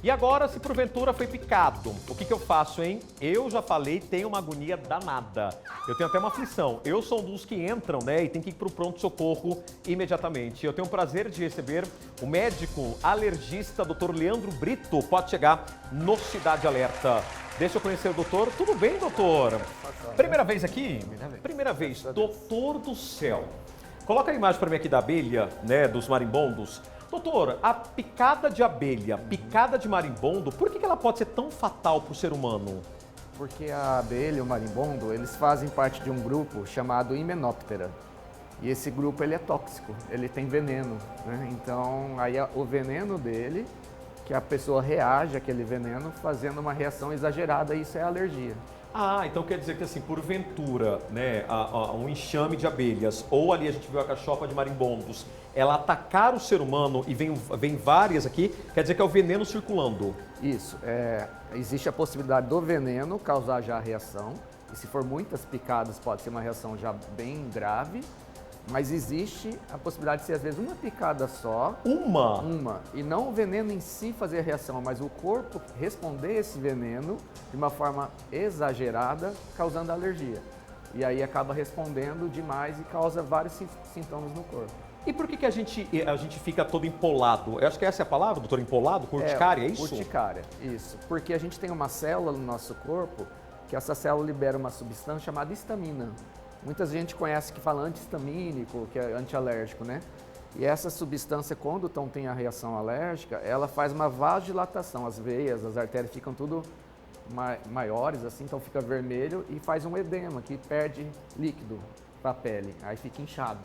E agora, se porventura foi picado, o que eu faço, hein? Eu já falei, tenho uma agonia danada. Eu tenho até uma aflição. Eu sou um dos que entram, né, e tem que ir para o pronto-socorro imediatamente. Eu tenho o prazer de receber o médico alergista, Dr. Leandro Brito. Pode chegar no Cidade Alerta. Deixa eu conhecer o doutor. Tudo bem, doutor? Primeira vez aqui? Primeira vez. Doutor do céu. Coloca a imagem para mim aqui da abelha, né, dos marimbondos. Doutor, a picada de abelha, picada de marimbondo, por que ela pode ser tão fatal para o ser humano? Porque a abelha e o marimbondo, eles fazem parte de um grupo chamado Hymenoptera. E esse grupo ele é tóxico, ele tem veneno, né? Então, aí o veneno dele, que a pessoa reage àquele veneno fazendo uma reação exagerada, isso é alergia. Ah, então quer dizer que assim, porventura, né, um enxame de abelhas, ou ali a gente viu a cachopa de marimbondos, ela atacar o ser humano e vem várias aqui, quer dizer que é o veneno circulando. Isso, existe a possibilidade do veneno causar já a reação, e se for muitas picadas pode ser uma reação já bem grave, mas existe a possibilidade de ser às vezes uma picada só. Uma. E não o veneno em si fazer a reação, mas o corpo responder esse veneno de uma forma exagerada, causando alergia. E aí acaba respondendo demais e causa vários sintomas no corpo. E por que a gente fica todo empolado? Eu acho que essa é a palavra, doutor, empolado? Urticária, é isso? Urticária, isso. Porque a gente tem uma célula no nosso corpo, que essa célula libera uma substância chamada histamina. Muita gente conhece que fala antihistamínico, que é antialérgico, né? E essa substância, quando tem a reação alérgica, ela faz uma vasodilatação. As veias, as artérias ficam tudo maiores, assim, então fica vermelho e faz um edema, que perde líquido para a pele, aí fica inchado.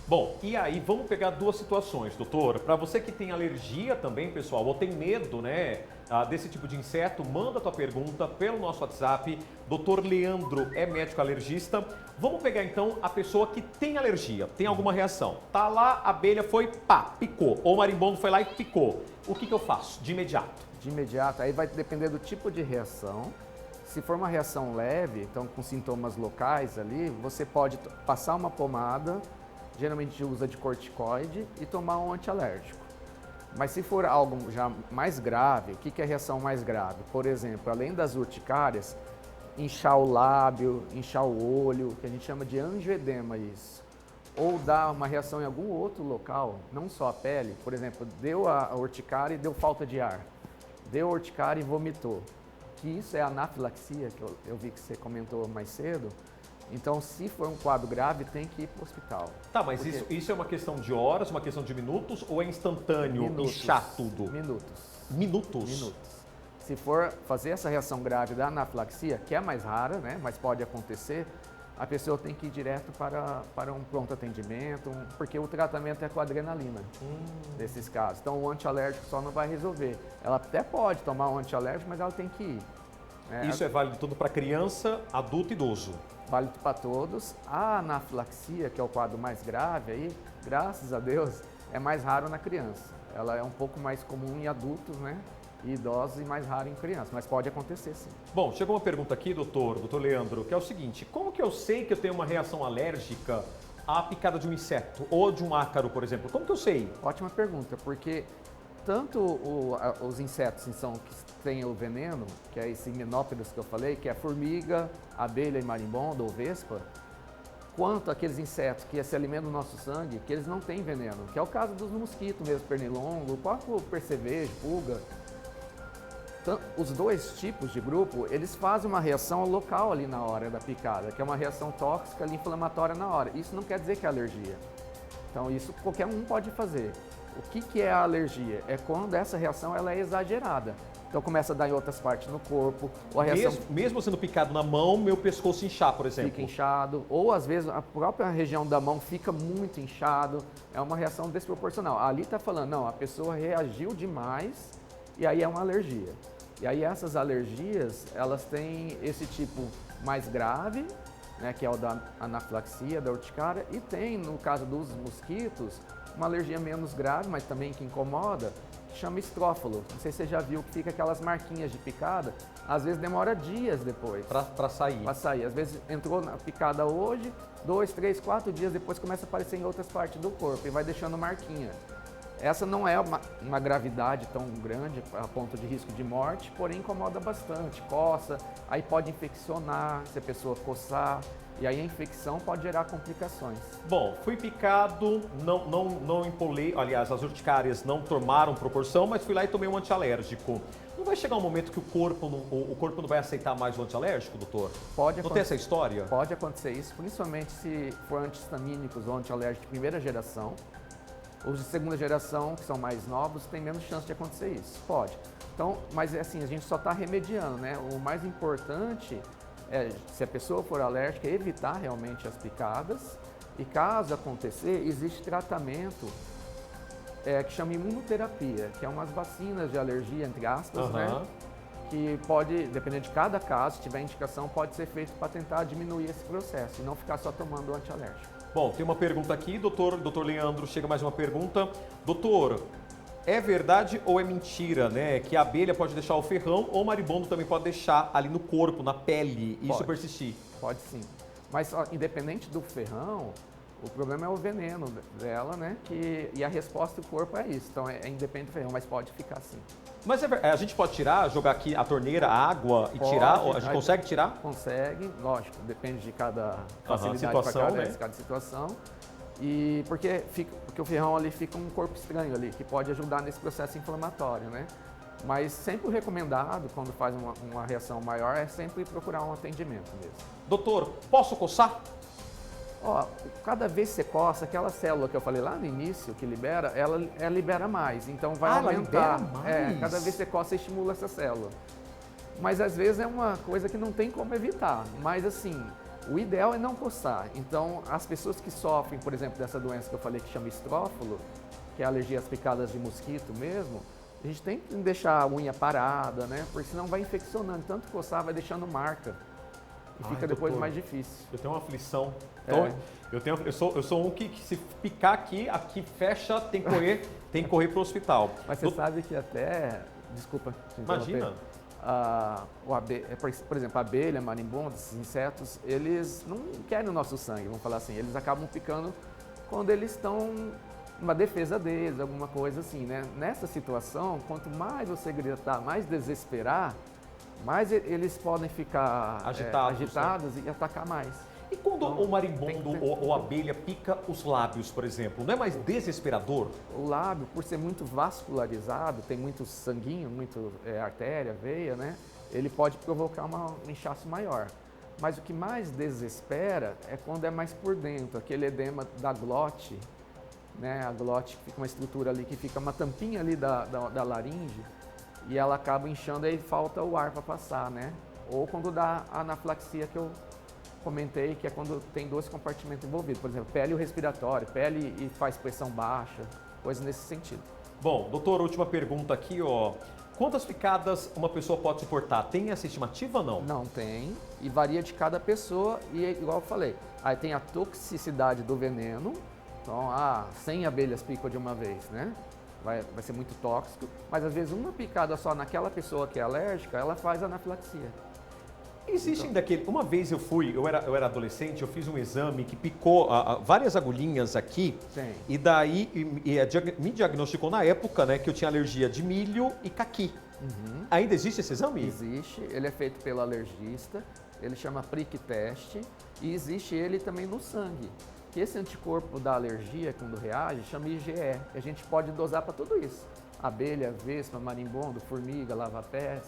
Bom, e aí vamos pegar duas situações, doutor. Para você que tem alergia também, pessoal, ou tem medo, né, desse tipo de inseto, manda a tua pergunta pelo nosso WhatsApp. Doutor Leandro é médico alergista. Vamos pegar então a pessoa que tem alergia, tem alguma reação. Tá lá, a abelha foi, pá, picou. Ou o marimbondo foi lá e picou. O que eu faço de imediato? De imediato, aí vai depender do tipo de reação. Se for uma reação leve, então com sintomas locais ali, você pode passar uma pomada, geralmente usa de corticoide, e tomar um antialérgico. Mas se for algo já mais grave, o que é a reação mais grave? Por exemplo, além das urticárias, inchar o lábio, inchar o olho, que a gente chama de angioedema isso. Ou dar uma reação em algum outro local, não só a pele. Por exemplo, deu a urticária e deu falta de ar. Deu a urticária e vomitou. Que isso é anafilaxia, que eu vi que você comentou mais cedo. Então, se for um quadro grave, tem que ir para o hospital. Tá, mas isso é uma questão de horas, uma questão de minutos ou é instantâneo inchar tudo? Minutos? Se for fazer essa reação grave da anafilaxia, que é mais rara, né, mas pode acontecer, a pessoa tem que ir direto para um pronto atendimento, porque o tratamento é com adrenalina, nesses casos. Então, o antialérgico só não vai resolver. Ela até pode tomar um antialérgico, mas ela tem que ir. Isso é válido tudo para criança, adulto e idoso? Válido para todos. A anafilaxia, que é o quadro mais grave, aí, graças a Deus, é mais raro na criança. Ela é um pouco mais comum em adultos, né? E idosos, e mais raro em crianças, mas pode acontecer sim. Bom, chegou uma pergunta aqui, doutor Leandro, que é o seguinte: como que eu sei que eu tenho uma reação alérgica à picada de um inseto ou de um ácaro, por exemplo? Como que eu sei? Ótima pergunta, porque tanto os insetos que têm o veneno, que é esse Hymenopterus que eu falei, que é a formiga, abelha e marimbondo ou vespa, quanto aqueles insetos que se alimentam do nosso sangue, que eles não têm veneno, que é o caso dos mosquitos mesmo, pernilongo, o próprio percevejo, pulga. Os dois tipos de grupo, eles fazem uma reação local ali na hora da picada, que é uma reação tóxica ali, inflamatória na hora. Isso não quer dizer que é alergia. Então isso qualquer um pode fazer. O que é a alergia? É quando essa reação ela é exagerada. Então começa a dar em outras partes no corpo. Ou a reação mesmo sendo picado na mão, meu pescoço inchar, por exemplo. Fica inchado. Ou às vezes a própria região da mão fica muito inchado. É uma reação desproporcional. Ali está falando, não, a pessoa reagiu demais e aí é uma alergia. E aí essas alergias, elas têm esse tipo mais grave, né, que é o da anafilaxia, da urticária, e tem, no caso dos mosquitos, uma alergia menos grave, mas também que incomoda, que chama estrófalo. Não sei se você já viu que fica aquelas marquinhas de picada, às vezes demora dias depois. Para sair. Para sair. Às vezes entrou na picada hoje, 2, 3, 4 dias depois começa a aparecer em outras partes do corpo e vai deixando marquinha. Essa não é uma gravidade tão grande a ponto de risco de morte, porém incomoda bastante, coça, aí pode infeccionar se a pessoa coçar, e aí a infecção pode gerar complicações. Bom, fui picado, não empolei, aliás, as urticárias não tomaram proporção, mas fui lá e tomei um antialérgico. Não vai chegar um momento que o corpo não vai aceitar mais o antialérgico, doutor? Pode Não tem essa história? Pode acontecer isso, principalmente se for antihistamínicos ou antialérgicos de primeira geração. Os de segunda geração, que são mais novos, tem menos chance de acontecer isso. Pode. Então, mas é assim, a gente só está remediando, né? O mais importante é, se a pessoa for alérgica, evitar realmente as picadas. E caso acontecer, existe tratamento que chama imunoterapia, que é umas vacinas de alergia, entre aspas, né? Que pode, dependendo de cada caso, se tiver indicação, pode ser feito para tentar diminuir esse processo e não ficar só tomando o antialérgico. Bom, tem uma pergunta aqui, doutor Leandro, chega mais uma pergunta. Doutor, é verdade ou é mentira, né, que a abelha pode deixar o ferrão ou o marimbondo também pode deixar ali no corpo, na pele, e isso persistir? Pode sim. Mas ó, independente do ferrão, o problema é o veneno dela, né? E a resposta do corpo é isso. Então é independente do ferrão, mas pode ficar assim. Mas a gente pode tirar, jogar aqui a torneira, a água e tirar? A gente consegue tirar? Consegue, lógico, depende de cada facilidade situação, para cada situação. E porque o ferrão ali fica um corpo estranho ali, que pode ajudar nesse processo inflamatório, né? Mas sempre o recomendado, quando faz uma reação maior, é sempre procurar um atendimento mesmo. Doutor, posso coçar? Ó, cada vez que você coça, aquela célula que eu falei lá no início, que libera, ela libera mais, então vai aumentar. Ela libera mais? Cada vez que você coça, você estimula essa célula. Mas às vezes é uma coisa que não tem como evitar. Mas assim, o ideal é não coçar. Então, as pessoas que sofrem, por exemplo, dessa doença que eu falei que chama estrófilo, que é alergia às picadas de mosquito mesmo, a gente tem que deixar a unha parada, né? Porque senão vai infeccionando. Tanto coçar vai deixando marca. E fica depois mais difícil. Eu tenho uma aflição. Então, eu sou um que se picar aqui fecha, tem que correr para o hospital. Mas você sabe que até... Desculpa. Imagina. Por exemplo, a abelha, marimbondo, esses insetos, eles não querem o nosso sangue, vamos falar assim. Eles acabam picando quando eles estão numa defesa deles, alguma coisa assim, né? Nessa situação, quanto mais você gritar, mais desesperar, mais eles podem ficar agitados e atacar mais. E quando o marimbondo ou a abelha pica os lábios, por exemplo, não é mais desesperador? O lábio, por ser muito vascularizado, tem muito sanguinho, muito artéria, veia, né? Ele pode provocar um inchaço maior. Mas o que mais desespera é quando é mais por dentro, aquele edema da glote, né? A glote fica uma estrutura ali que fica uma tampinha ali da laringe e ela acaba inchando e aí falta o ar para passar, né? Ou quando dá a anafilaxia que eu comentei, que é quando tem dois compartimentos envolvidos, por exemplo, pele e o respiratório, pele e faz pressão baixa, coisas nesse sentido. Bom, doutor, última pergunta aqui, ó. Quantas picadas uma pessoa pode suportar? Tem essa estimativa ou não? Não tem, e varia de cada pessoa, e igual eu falei, aí tem a toxicidade do veneno, então, 100 abelhas picam de uma vez, né? Vai ser muito tóxico, mas às vezes uma picada só naquela pessoa que é alérgica, ela faz anafilaxia. Existem daquele... Uma vez eu era adolescente, eu fiz um exame que picou várias agulhinhas aqui. Sim. E daí me diagnosticou na época, né, que eu tinha alergia de milho e caqui. Uhum. Ainda existe esse exame? Existe, ele é feito pelo alergista, ele chama prick test e existe ele também no sangue. Que esse anticorpo da alergia, quando reage, chama IgE, e a gente pode dosar para tudo isso. Abelha, vespa, marimbondo, formiga, lava-pés,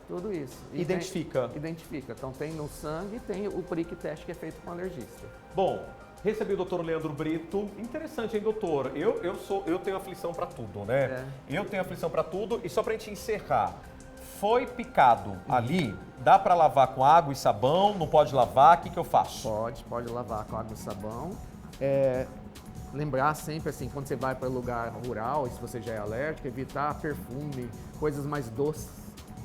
tudo isso. E identifica? Identifica. Então tem no sangue e tem o prick test que é feito com alergista. Bom, recebi o doutor Leandro Brito. Interessante, hein, doutor? Eu tenho aflição para tudo, né? Eu tenho aflição para tudo. E só para a gente encerrar, foi picado ali, dá para lavar com água e sabão? Não pode lavar? O que eu faço? Pode lavar com água e sabão. Lembrar sempre assim, quando você vai para lugar rural, e se você já é alérgico, evitar perfume, coisas mais doces,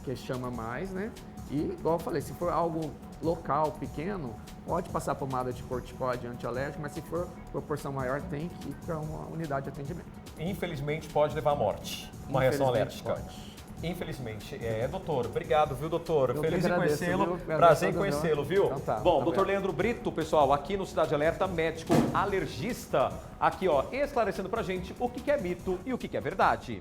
que chama mais, né? E, igual eu falei, se for algo local, pequeno, pode passar pomada de corticoide antialérgico, mas se for proporção maior, tem que ir para uma unidade de atendimento. Infelizmente, pode levar à morte, uma reação alérgica. Pode. Infelizmente. Doutor. Obrigado, viu, doutor? Eu Feliz em agradeço, conhecê-lo. viu? Prazer em Todo conhecê-lo, mundo. viu? Então tá, Bom, tá doutor bem. Leandro Brito, pessoal, aqui no Cidade Alerta, médico alergista, aqui, ó, esclarecendo pra gente o que é mito e o que é verdade.